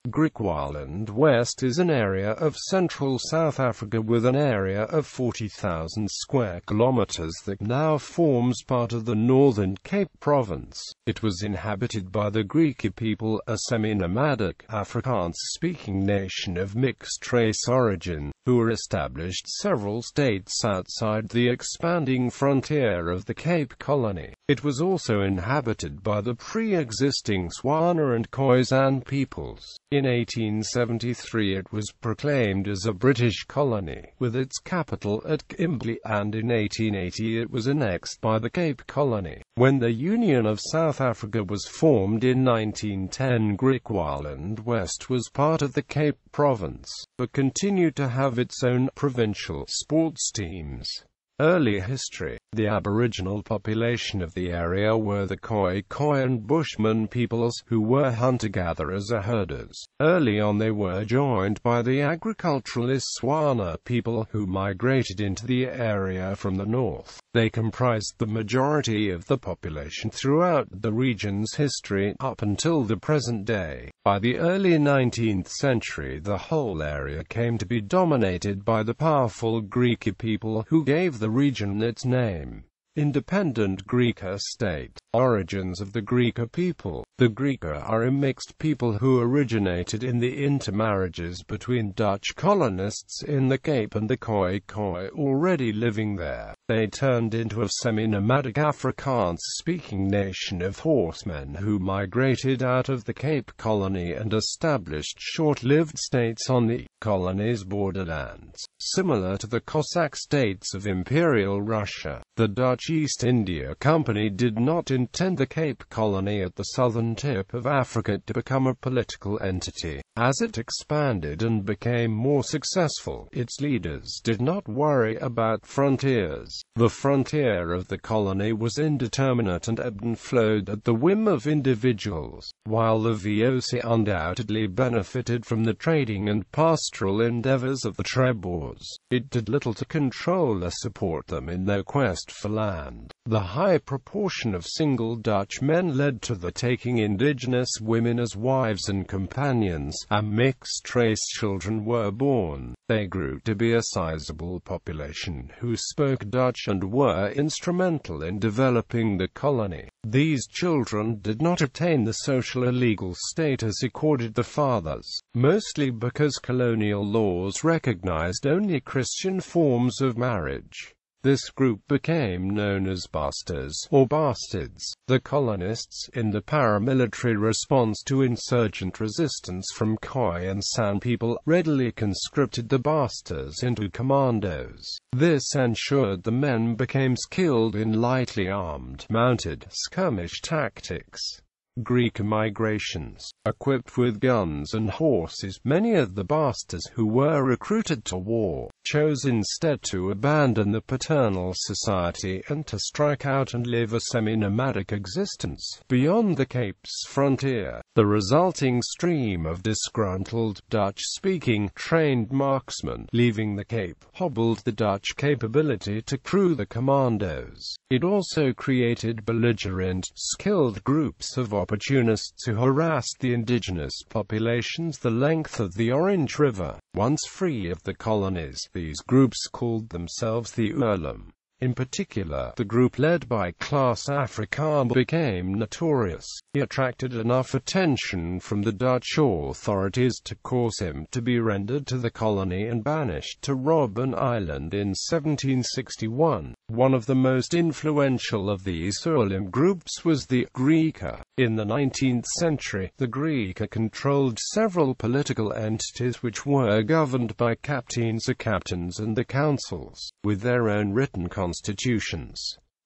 Griqualand West is an area of central South Africa with an area of 40,000 square kilometers that now forms part of the Northern Cape Province. It was inhabited by the Griqua people, a semi-nomadic, Afrikaans-speaking nation of mixed race origin, who were established several states outside the expanding frontier of the Cape Colony. It was also inhabited by the pre-existing Tswana and Khoisan peoples. In 1873 it was proclaimed as a British colony, with its capital at Kimberley, and in 1880 it was annexed by the Cape Colony. When the Union of South Africa was formed in 1910, Griqualand West was part of the Cape Province, but continued to have its own provincial sports teams. Early history. The Aboriginal population of the area were the Khoisan and Bushman peoples, who were hunter-gatherers or herders. Early on they were joined by the agriculturalist Tswana people, who migrated into the area from the north. They comprised the majority of the population throughout the region's history, up until the present day. By the early 19th century the whole area came to be dominated by the powerful Griqua people, who gave the region its name. Independent Griqua state. Origins of the Griqua people. The Griqua are a mixed people who originated in the intermarriages between Dutch colonists in the Cape and the Khoi already living there. They turned into a semi-nomadic Afrikaans-speaking nation of horsemen who migrated out of the Cape Colony and established short-lived states on the colony's borderlands. Similar to the Cossack states of Imperial Russia, the Dutch East India Company did not intend the Cape Colony at the southern tip of Africa to become a political entity. As it expanded and became more successful, its leaders did not worry about frontiers. The frontier of the colony was indeterminate and ebbed and flowed at the whim of individuals. While the VOC undoubtedly benefited from the trading and pastoral endeavors of the Treboers, it did little to control or support them in their quest for land. The high proportion of single Dutch men led to the taking indigenous women as wives and companions, and mixed-race children were born. They grew to be a sizable population who spoke Dutch and were instrumental in developing the colony. These children did not attain the social or legal status accorded the fathers, mostly because colonial laws recognized only Christian forms of marriage. This group became known as bastards, or bastards. The colonists, in the paramilitary response to insurgent resistance from Khoisan people, readily conscripted the bastards into commandos. This ensured the men became skilled in lightly armed, mounted, skirmish tactics. Griqua migrations. Equipped with guns and horses, many of the bastards who were recruited to war chose instead to abandon the paternal society and to strike out and live a semi-nomadic existence beyond the Cape's frontier. The resulting stream of disgruntled, Dutch-speaking, trained marksmen leaving the Cape hobbled the Dutch capability to crew the commandos. It also created belligerent, skilled groups of opportunists who harassed the indigenous populations the length of the Orange River. Once free of the colonies, these groups called themselves the Worland. In particular, the group led by Klaas Afrikaans became notorious. He attracted enough attention from the Dutch authorities to cause him to be rendered to the colony and banished to Robben Island in 1761. One of the most influential of these Worland groups was the Griqua. In the 19th century, the Griqua controlled several political entities which were governed by captains or captains and the councils, with their own written constitutions.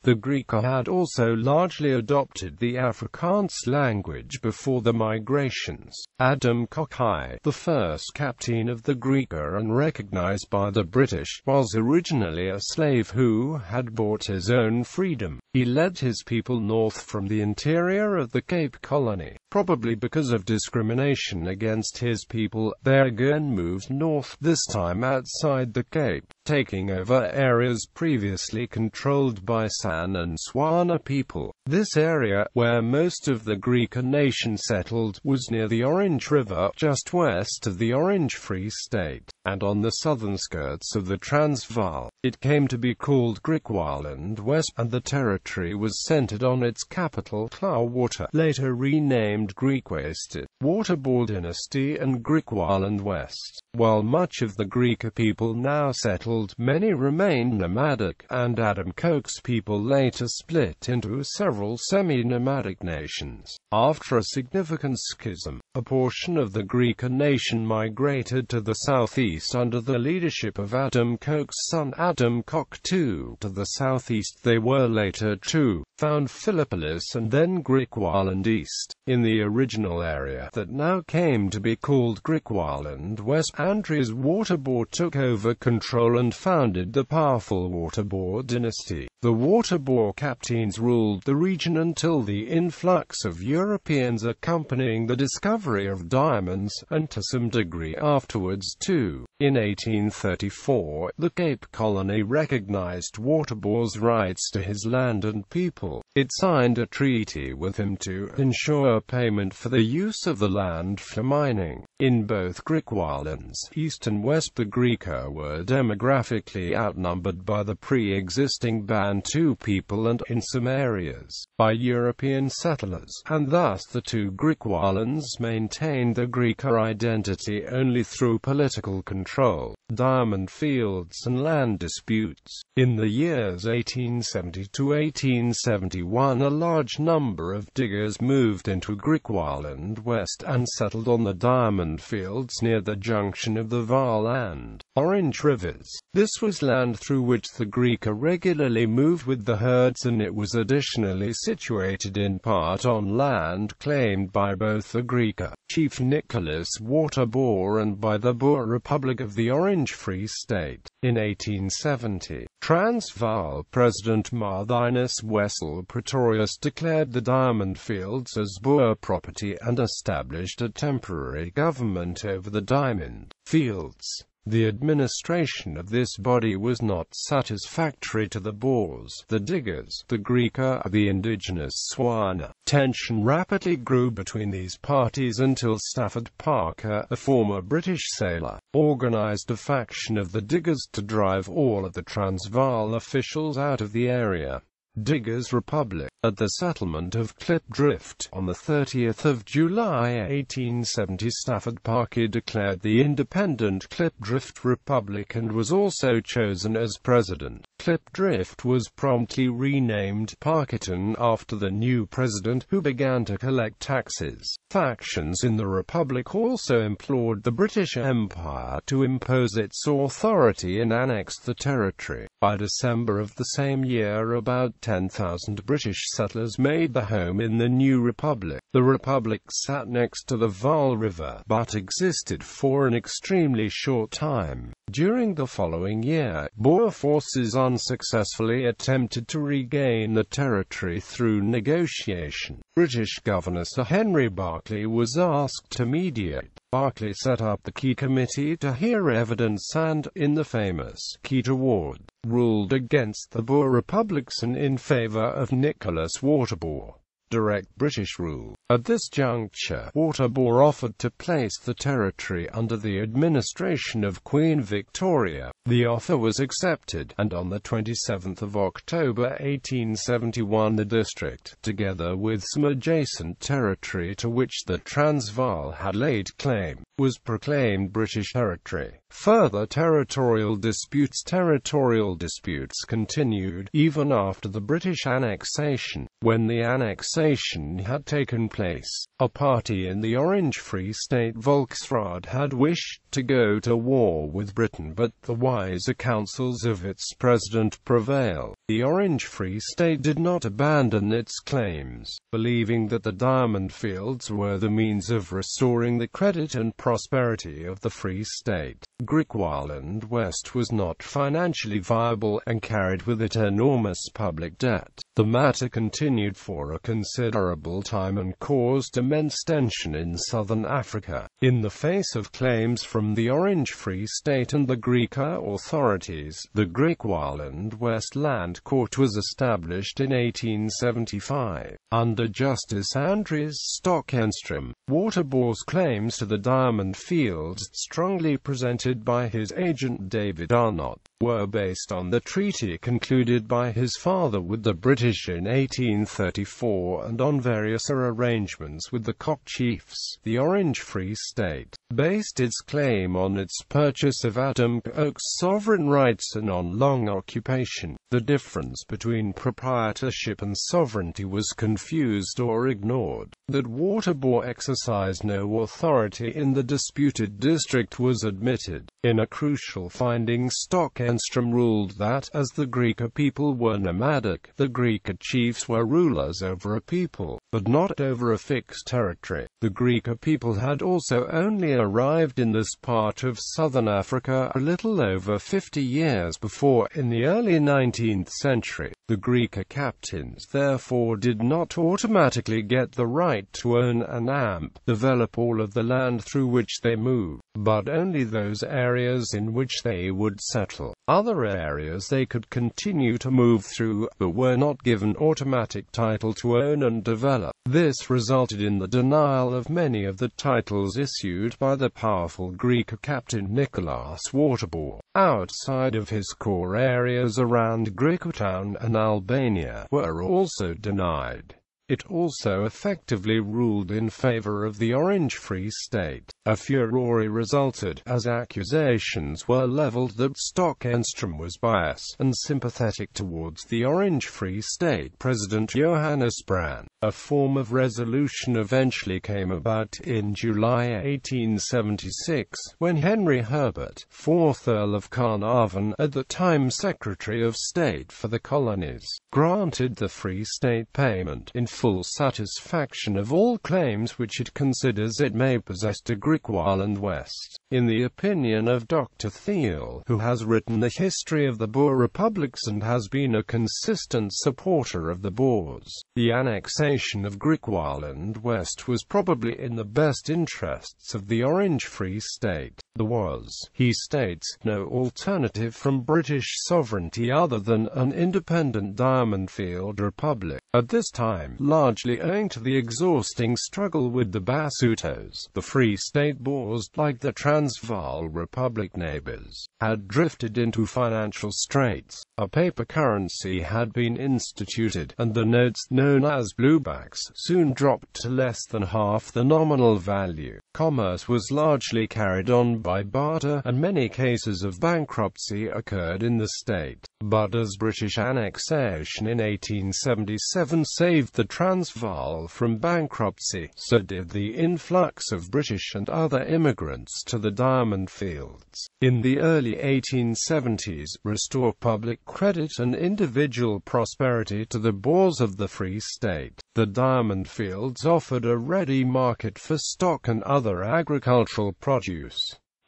The Griqua had also largely adopted the Afrikaans language before the migrations. Adam Kokai, the first captain of the Griqua and recognized by the British, was originally a slave who had bought his own freedom. He led his people north from the interior of the Cape Colony. Probably because of discrimination against his people, they again moved north, this time outside the Cape, taking over areas previously controlled by San and Tswana people. This area, where most of the Griqua nation settled, was near the Orange River, just west of the Orange Free State, and on the southern skirts of the Transvaal. It came to be called Griqualand West, and the territory was centered on its capital, Clearwater, later renamed Griqualand, Waterboard Dynasty and Griqualand West. While much of the Griqua people now settled, many remained nomadic, and Adam Coke's people later split into several semi-nomadic nations. After a significant schism, a portion of the Griqua nation migrated to the southeast under the leadership of Adam Coke's son Adam Coke II. To the southeast they were later found Philippolis and then Griqualand East. In the original area that now came to be called Griqualand West, Andreas Waterboard took over control and founded the powerful Waterboard dynasty. The Waterboard captains ruled the region until the influx of Europeans accompanying the discovery of diamonds, and to some degree afterwards too. In 1834, the Cape Colony recognized Waterboard's rights to his land and people. It signed a treaty with him to ensure payment for the use of the land for mining. In both Griqualands, east and west, the Griqua were demographically outnumbered by the pre-existing Bantu people and, in some areas, by European settlers, and thus the two Griqualands maintained their Griqua identity only through political control, diamond fields and land disputes. In the years 1870 to 1871, a large number of diggers moved into Griqualand West and settled on the diamond fields near the junction of the Vaal and Orange Rivers. This was land through which the Griqua regularly moved with the herds, and it was additionally situated in part on land claimed by both the Griqua chief Nicholas Waterboard and by the Boer Republic of the Orange Free State. In 1870, Transvaal President Marthinus Wessel Pretorius declared the diamond fields as Boer property and established a temporary government over the diamond fields. The administration of this body was not satisfactory to the Boers, the diggers, the Griqua, the indigenous Tswana. Tension rapidly grew between these parties until Stafford Parker, a former British sailor, organized a faction of the diggers to drive all of the Transvaal officials out of the area. Diggers' Republic. At the settlement of Klipdrift on the 30th of July 1870, Stafford Parker declared the independent Klipdrift Republic and was also chosen as president. Klipdrift was promptly renamed Parkerton after the new president, who began to collect taxes. Factions in the Republic also implored the British Empire to impose its authority and annex the territory. By December of the same year, about 10,000 British settlers made their home in the new republic. The republic sat next to the Vaal River, but existed for an extremely short time. During the following year, Boer forces unsuccessfully attempted to regain the territory through negotiation. British Governor Sir Henry Berkeley was asked to mediate. Berkeley set up the Key Committee to hear evidence and, in the famous Key Award, ruled against the Boer republics and in favour of Nicholas Waterboard. Direct British rule. At this juncture, Waterboard offered to place the territory under the administration of Queen Victoria. The offer was accepted, and on the 27th of October 1871 the district, together with some adjacent territory to which the Transvaal had laid claim, was proclaimed British territory. Further territorial disputes continued, even after the British annexation. When the annexation had taken place, a party in the Orange Free State, Volksraad, had wished to go to war with Britain, but the wiser counsels of its president prevailed. The Orange Free State did not abandon its claims, believing that the diamond fields were the means of restoring the credit and prosperity of the Free State. Griqualand West was not financially viable, and carried with it enormous public debt. The matter continued for a considerable time and caused immense tension in southern Africa. In the face of claims from the Orange Free State and the Griqua authorities, the Griqualand West Land Court was established in 1875. Under Justice Andries Stockenstrom, Waterbour's claims to the diamond fields, strongly presented by his agent David Arnott, were based on the treaty concluded by his father with the British in 1834 and on various arrangements with the Kok chiefs. The Orange Free State based its claim on its purchase of Adam Oak's sovereign rights and on long occupation. The difference between proprietorship and sovereignty was confused or ignored. That Waterbour exercised no authority in the disputed district was admitted. In a crucial finding, Stockenstrom ruled that, as the Griqua people were nomadic, the Griqua chiefs were rulers over a people, but not over a fixed territory. The Griqua people had also only arrived in this part of southern Africa a little over 50 years before, in the early 19th century. The Griqua captains therefore did not automatically get the right to own and develop all of the land through which they moved, but only those areas in which they would settle. Other areas they could continue to move through, but were not given automatic title to own and develop. This resulted in the denial of many of the titles issued by the powerful Griqua captain Nicholas Waterbour. Outside of his core areas around Griquatown and Albania were also denied. It also effectively ruled in favor of the Orange Free State. A furore resulted, as accusations were leveled that Stockenstrom was biased and sympathetic towards the Orange Free State President Johannes Brand. A form of resolution eventually came about in July 1876, when Henry Herbert, 4th Earl of Carnarvon, at the time Secretary of State for the Colonies, granted the Free State payment in full satisfaction of all claims which it considers it may possess to Griqualand West. In the opinion of Dr. Thiel, who has written the history of the Boer republics and has been a consistent supporter of the Boers, the annexation of Griqualand West was probably in the best interests of the Orange Free State. There was, he states, no alternative from British sovereignty other than an independent Diamond Field Republic. At this time, largely owing to the exhausting struggle with the Basutos, the Free State Boers, like the Transvaal Republic neighbors, had drifted into financial straits. A paper currency had been instituted, and the notes, known as bluebacks, soon dropped to less than half the nominal value. Commerce was largely carried on by barter, and many cases of bankruptcy occurred in the state. But as British annexation in 1877 saved the Transvaal from bankruptcy, so did the influx of British and other immigrants to the diamond fields. In the early 1870s, restore public credit and individual prosperity to the Boers of the Free State. The diamond fields offered a ready market for stock and other agricultural produce.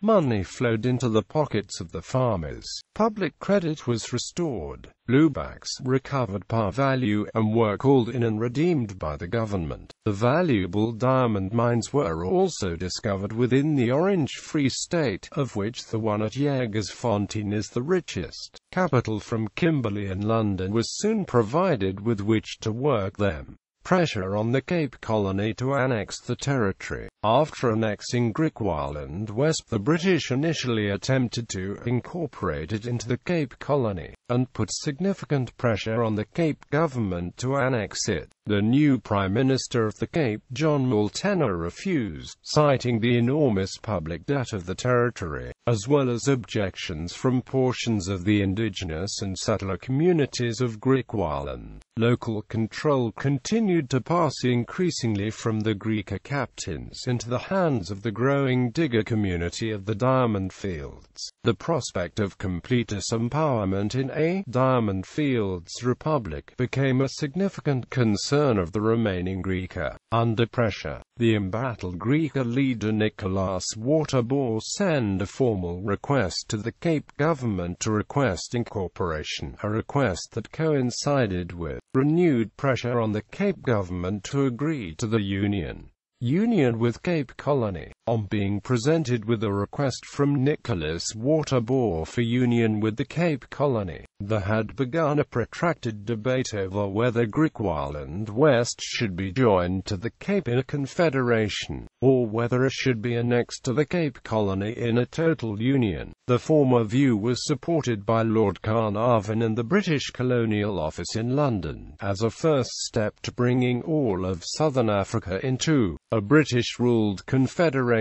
Money flowed into the pockets of the farmers. Public credit was restored. Bluebacks recovered par value and were called in and redeemed by the government. The valuable diamond mines were also discovered within the Orange Free State, of which the one at Jagersfontein is the richest. Capital from Kimberley and London was soon provided with which to work them. Pressure on the Cape Colony to annex the territory. After annexing Griqualand West, the British initially attempted to incorporate it into the Cape Colony, and put significant pressure on the Cape government to annex it. The new Prime Minister of the Cape, John Molteno, refused, citing the enormous public debt of the territory, as well as objections from portions of the indigenous and settler communities of Griqualand. Local control continued continued to pass increasingly from the Griqua captains into the hands of the growing digger community of the diamond fields. The prospect of complete disempowerment in a diamond fields republic became a significant concern of the remaining Griqua. Under pressure, the embattled Griqua leader Nicholas Waterbour sent a formal request to the Cape government to request incorporation, a request that coincided with renewed pressure on the Cape government to agree to the union with Cape Colony. On being presented with a request from Nicholas Waterbour for union with the Cape Colony, there had begun a protracted debate over whether Griqualand West should be joined to the Cape in a confederation, or whether it should be annexed to the Cape Colony in a total union. The former view was supported by Lord Carnarvon and the British Colonial Office in London, as a first step to bringing all of Southern Africa into a British-ruled confederation.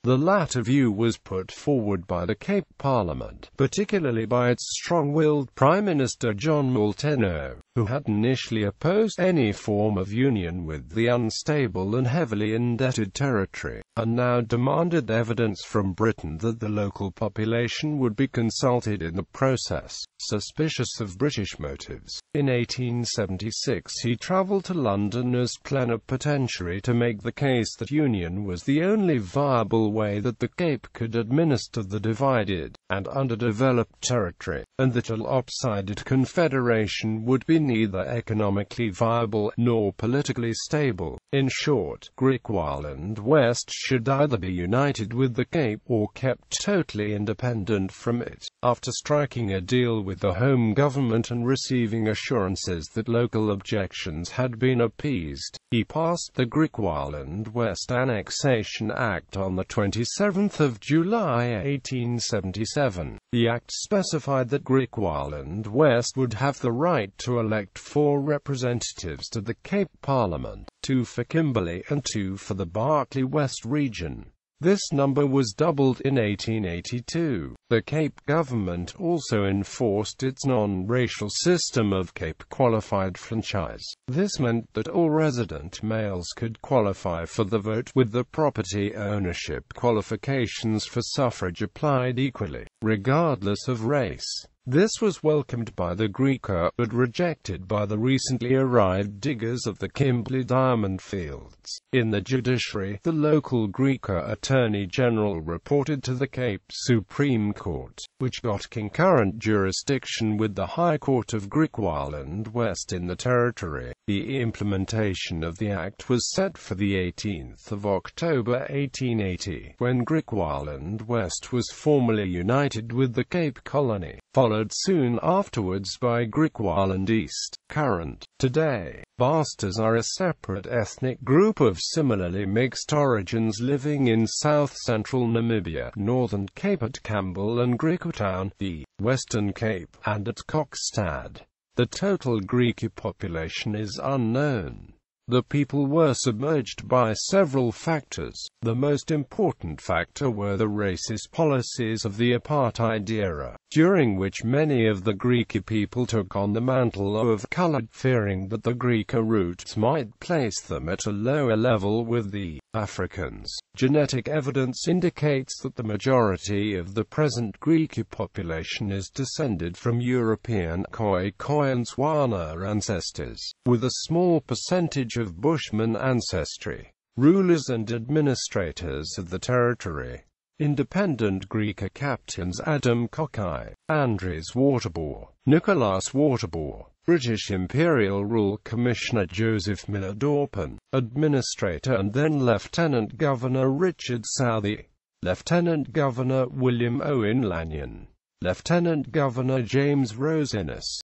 The latter view was put forward by the Cape Parliament, particularly by its strong-willed Prime Minister John Molteno, who had initially opposed any form of union with the unstable and heavily indebted territory, and now demanded evidence from Britain that the local population would be consulted in the process. Suspicious of British motives, in 1876 he travelled to London as plenipotentiary to make the case that union was the only viable way that the Cape could administer the divided and underdeveloped territory, and that a lopsided confederation would be neither economically viable nor politically stable. In short, Griqualand West should either be united with the Cape or kept totally independent from it. After striking a deal with the Home Government and receiving assurances that local objections had been appeased, he passed the Griqualand West Annexation Act on the 27th of July 1877. The act specified that Griqualand West would have the right to elect 4 representatives to the Cape Parliament, 2 for Kimberley and 2 for the Berkeley West region. This number was doubled in 1882. The Cape government also enforced its non-racial system of Cape qualified franchise. This meant that all resident males could qualify for the vote, with the property ownership qualifications for suffrage applied equally, regardless of race. This was welcomed by the Griqua, but rejected by the recently arrived diggers of the Kimberley diamond fields. In the judiciary, the local Griqua Attorney General reported to the Cape Supreme Court, which got concurrent jurisdiction with the High Court of Griqualand West in the territory. The implementation of the act was set for the 18th of October 1880, when Griqualand West was formally united with the Cape Colony, followed soon afterwards by Griqualand East. Current. Today, Bastas are a separate ethnic group of similarly mixed origins living in south-central Namibia, Northern Cape at Campbell and Griquatown, the Western Cape, and at Kokstad. The total Griqua population is unknown. The people were submerged by several factors. The most important factor were the racist policies of the apartheid era, during which many of the Griqua people took on the mantle of colored, fearing that the Griqua roots might place them at a lower level with the Africans. Genetic evidence indicates that the majority of the present Griqua population is descended from European Khoi and Tswana ancestors, with a small percentage of Bushman ancestry. Rulers and administrators of the territory. Independent Griqua captains Adam Kokai, Andries Waterbour, Nicholas Waterbour, British Imperial Rule Commissioner Joseph Miller-Dorpen, Administrator and then Lieutenant Governor Richard Southey, Lieutenant Governor William Owen Lanyon, Lieutenant Governor James Rosinas.